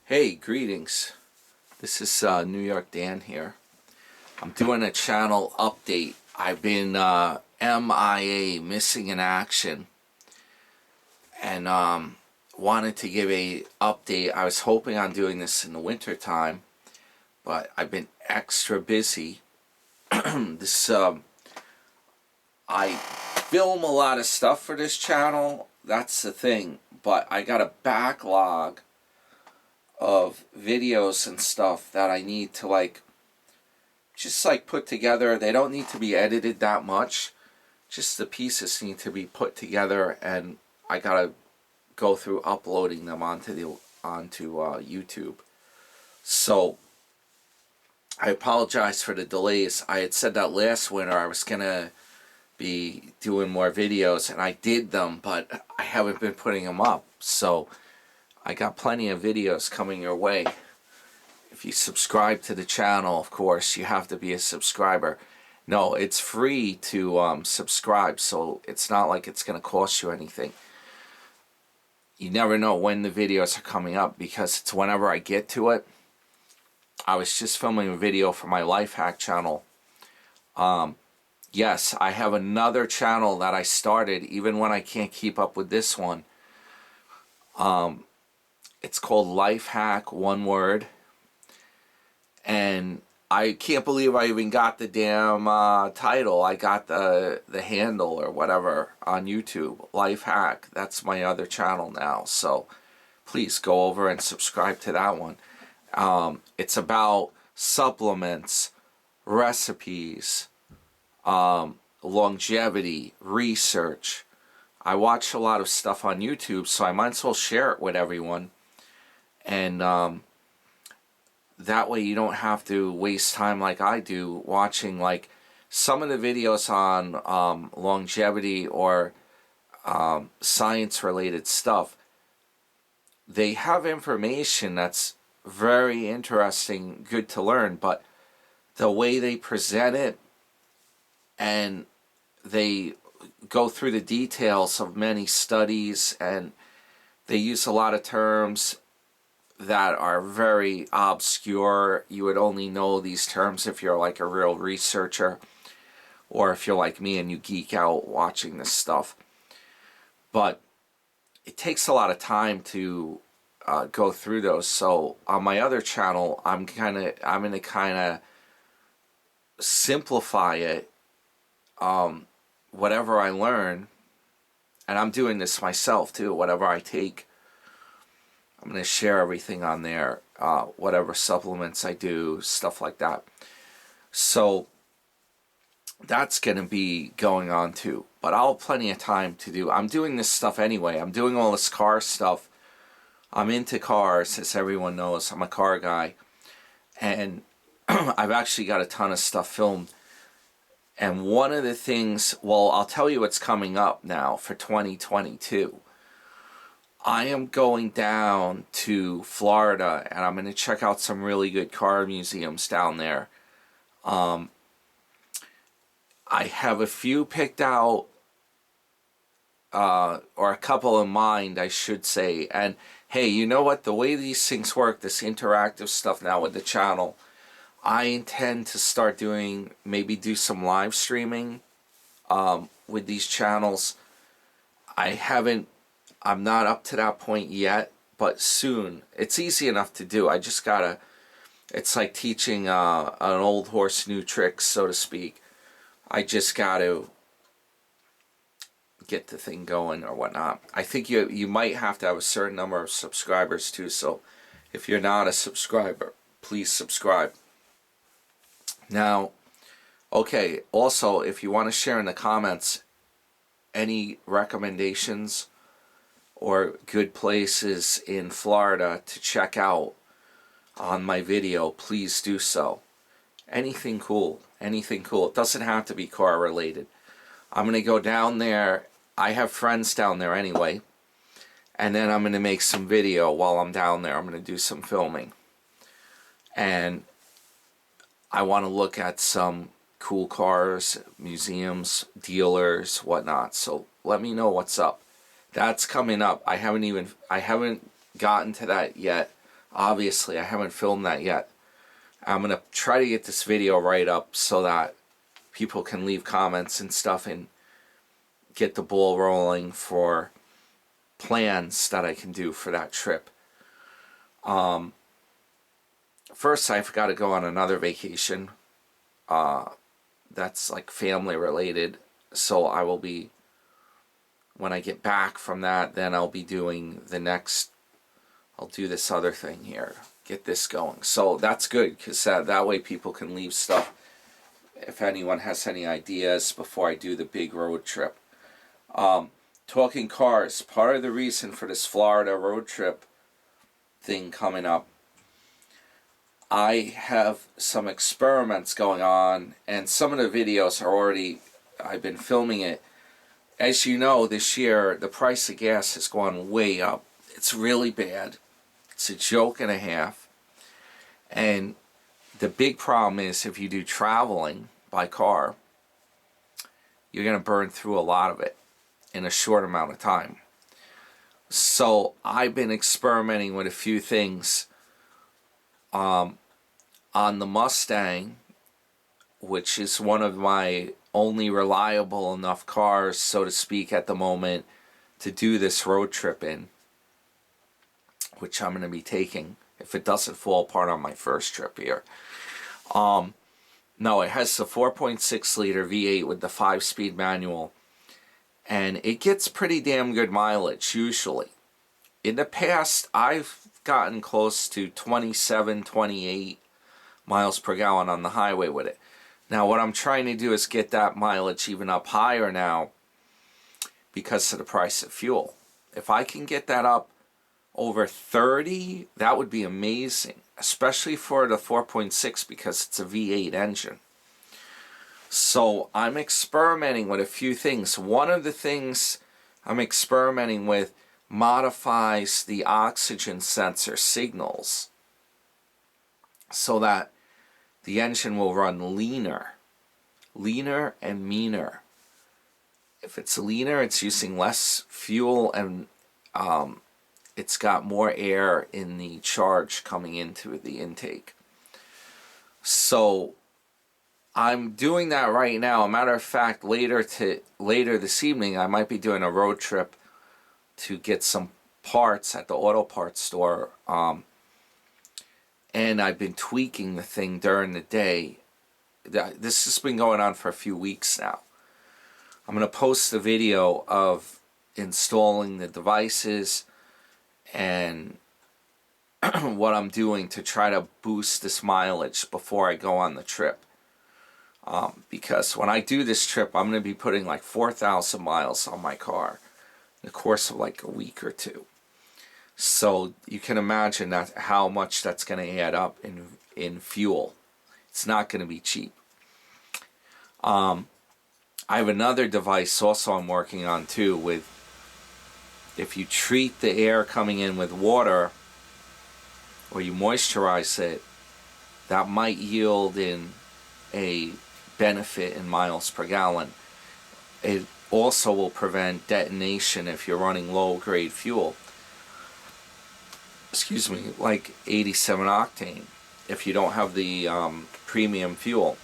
Hey, greetings. This is New York Dan here. I'm doing a channel update. I've been MIA, missing in action, and wanted to give a update. I was hoping on doing this in the winter time, but I've been extra busy. This I film a lot of stuff for this channel. That's the thing, but I got a backlog of videos and stuff that I need to just put together. They don't need to be edited that much, just the pieces need to be put together, and I gotta go through uploading them onto YouTube. So I apologize for the delays. I had said that last winter I was gonna be doing more videos, and I did them, but I haven't been putting them up. So I got plenty of videos coming your way. If you subscribe to the channel, of course, you have to be a subscriber. No, it's free to subscribe, so it's not like it's going to cost you anything. You never know when the videos are coming up, because it's whenever I get to it. I was just filming a video for my life hack channel. Yes, I have another channel that I started even when I can't keep up with this one. It's called Life Hack, one word. And I can't believe I even got the damn title. I got the handle or whatever on YouTube. Life Hack. That's my other channel now. So please go over and subscribe to that one. It's about supplements, recipes, longevity, research. I watch a lot of stuff on YouTube, so I might as well share it with everyone. And that way you don't have to waste time like I do watching some of the videos on longevity or science related stuff. They have information that's very interesting, good to learn, but the way they present it, and they go through the details of many studies, and they use a lot of terms that are very obscure. You would only know these terms if you're like a real researcher, or if you're like me and you geek out watching this stuff. But it takes a lot of time to go through those. So on my other channel, I'm gonna kind of simplify it. Whatever I learn, and I'm doing this myself too, whatever I take, I'm going to share everything on there, whatever supplements I do, stuff like that. So that's going to be going on too. But I'll have plenty of time to do. I'm doing this stuff anyway. I'm doing all this car stuff. I'm into cars, as everyone knows. I'm a car guy. And I've actually got a ton of stuff filmed. And one of the things, well, I'll tell you what's coming up now for 2022. I am going down to Florida, and I'm going to check out some really good car museums down there. I have a few picked out, or a couple in mind, I should say. And hey, you know what? The way these things work, this interactive stuff now with the channel, I intend to start do some live streaming with these channels. I'm not up to that point yet, but soon. It's easy enough to do. I just gotta, it's like teaching an old horse new tricks, so to speak. I just gotta get the thing going or whatnot. I think you might have to have a certain number of subscribers too, so if you're not a subscriber, please subscribe. Now, okay, also, if you want to share in the comments any recommendations or good places in Florida to check out on my video, please do so. Anything cool, anything cool. It doesn't have to be car related. I'm going to go down there. I have friends down there anyway. And then I'm going to make some video while I'm down there. I'm going to do some filming. And I want to look at some cool cars, museums, dealers, whatnot. So let me know what's up. That's coming up. I haven't gotten to that yet. Obviously, I haven't filmed that yet. I'm going to try to get this video right up so that people can leave comments and stuff and get the ball rolling for plans that I can do for that trip. First, I've got to go on another vacation. That's like family related. So I will be, when I get back from that, then I'll be doing the next, I'll do this other thing here. Get this going. So that's good, because that way people can leave stuff if anyone has any ideas before I do the big road trip. Talking cars, part of the reason for this Florida road trip thing coming up, I have some experiments going on, and some of the videos are already, I've been filming it. As you know, this year the price of gas has gone way up. It's really bad. It's a joke and a half. And the big problem is, if you do traveling by car, you're going to burn through a lot of it in a short amount of time. So I've been experimenting with a few things on the Mustang, which is one of my only reliable enough cars, so to speak, at the moment to do this road trip in, which I'm going to be taking if it doesn't fall apart on my first trip here. No, it has the 4.6 liter V8 with the 5-speed manual, and it gets pretty damn good mileage usually. In the past, I've gotten close to 27, 28 miles per gallon on the highway with it. Now what I'm trying to do is get that mileage even up higher now because of the price of fuel. If I can get that up over 30, that would be amazing, especially for the 4.6 because it's a V8 engine. So I'm experimenting with a few things. One of the things I'm experimenting with modifies the oxygen sensor signals so that the engine will run leaner and meaner. If it's leaner, it's using less fuel, and it's got more air in the charge coming into the intake. So I'm doing that right now. A matter of fact, later this evening, I might be doing a road trip to get some parts at the auto parts store. And I've been tweaking the thing during the day. This has been going on for a few weeks now. I'm going to post the video of installing the devices and what I'm doing to try to boost this mileage before I go on the trip. Because when I do this trip, I'm going to be putting like 4,000 miles on my car in the course of like a week or two. So you can imagine that how much that's going to add up in fuel. It's not going to be cheap. I have another device also I'm working on too, with if you treat the air coming in with water or you moisturize it, that might yield in a benefit in miles per gallon. It also will prevent detonation if you're running low grade fuel. Excuse me, like 87 octane if you don't have the premium fuel.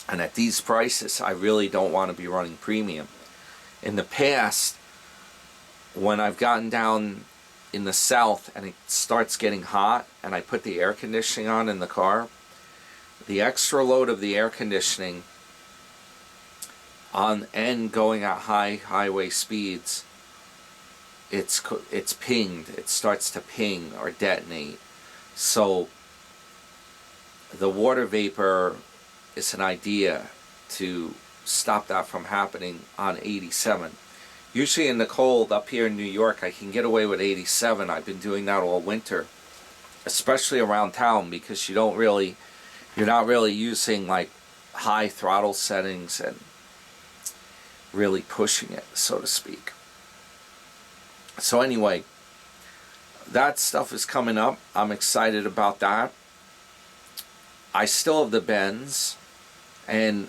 And at these prices, I really don't want to be running premium. In the past, when I've gotten down in the south and it starts getting hot and I put the air conditioning on in the car, the extra load of the air conditioning on and going at high highway speeds, it's pinged. It starts to ping or detonate. So the water vapor is an idea to stop that from happening on 87. Usually in the cold up here in New York, I can get away with 87. I've been doing that all winter, especially around town, because you're not really using like high throttle settings and really pushing it, so to speak. So anyway, that stuff is coming up. I'm excited about that. I still have the Benz, and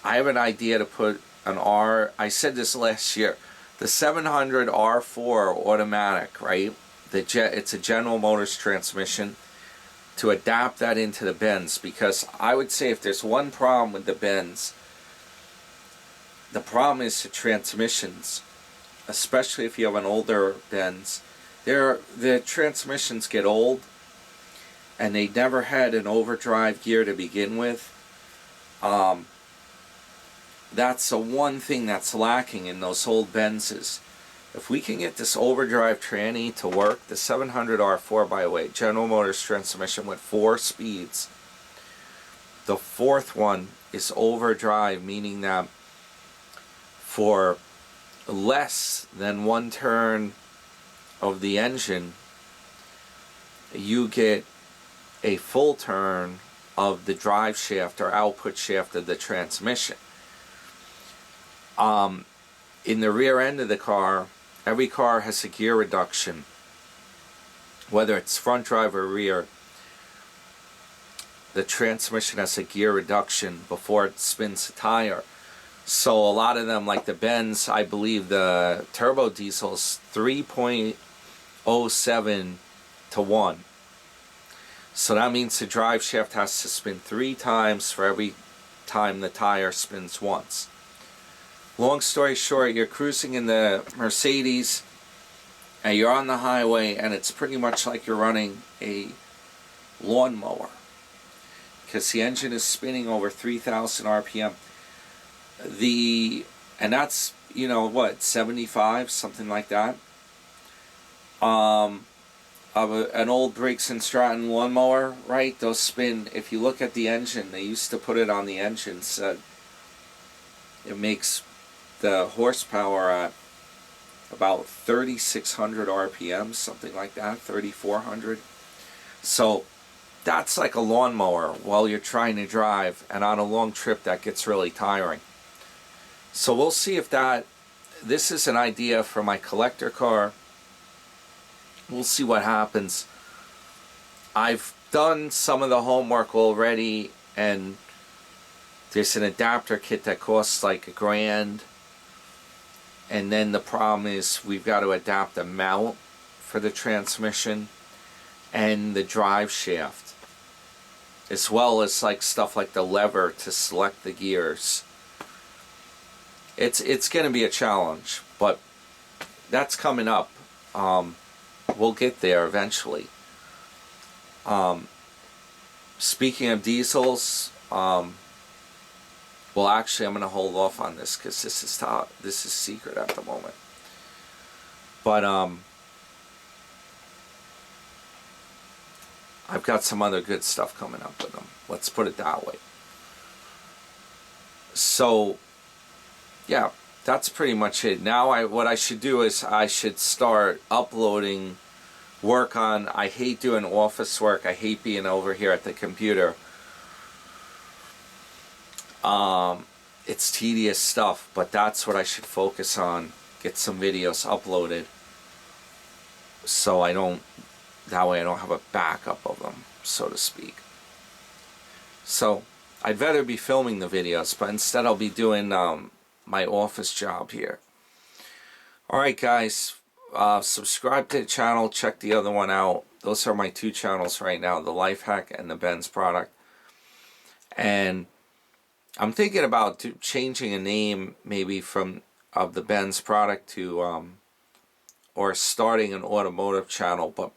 I have an idea to put an I said this last year, the 700 R4 automatic, right? it's a General Motors transmission, to adapt that into the Benz, because I would say if there's one problem with the Benz, the problem is the transmissions, especially if you have an older Benz. The transmissions get old, and they never had an overdrive gear to begin with. That's the one thing that's lacking in those old Benzes. If we can get this overdrive tranny to work, the 700R 4x8 General Motors transmission with 4 speeds, the fourth one is overdrive, meaning that for less than 1 turn of the engine, you get a full turn of the drive shaft or output shaft of the transmission. In the rear end of the car, every car has a gear reduction, whether it's front drive or rear. The transmission has a gear reduction before it spins the tire. So a lot of them, like the Benz, I believe the turbo diesel's 3.07 to 1. So that means the drive shaft has to spin 3 times for every time the tire spins once. Long story short, you're cruising in the Mercedes and you're on the highway, and it's pretty much like you're running a lawnmower, because the engine is spinning over 3,000 RPM. And that's, you know what, 75, something like that. Of an old Briggs & Stratton lawnmower, right? Those spin, if you look at the engine, they used to put it on the engine, so it makes the horsepower at about 3,600 RPM, something like that, 3,400. So that's like a lawnmower while you're trying to drive, and on a long trip that gets really tiring. So we'll see if this is an idea for my collector car. We'll see what happens. I've done some of the homework already, and there's an adapter kit that costs like $1,000. And then the problem is we've got to adapt a mount for the transmission and the drive shaft, as well as like stuff like the lever to select the gears. It's going to be a challenge, but that's coming up. We'll get there eventually. Speaking of diesels, well, actually, I'm going to hold off on this because this is secret at the moment. But I've got some other good stuff coming up with them. Let's put it that way. So, yeah, that's pretty much it. Now, what I should do is I should start uploading work on. I hate doing office work. I hate being over here at the computer. It's tedious stuff, but that's what I should focus on. Get some videos uploaded, so that way I don't have a backup of them, so to speak. So I'd rather be filming the videos, but instead I'll be doing my office job here. Alright guys, subscribe to the channel, check the other one out. Those are my 2 channels right now, the Life Hack and the Benz Product. And I'm thinking about changing a name maybe of the Benz Product to or starting an automotive channel, but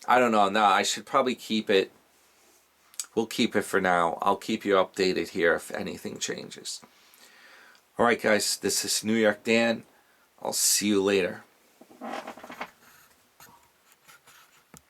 I don't know. Now I should probably keep it. We'll keep it for now. I'll keep you updated here if anything changes. Alright guys, this is New York Dan. I'll see you later.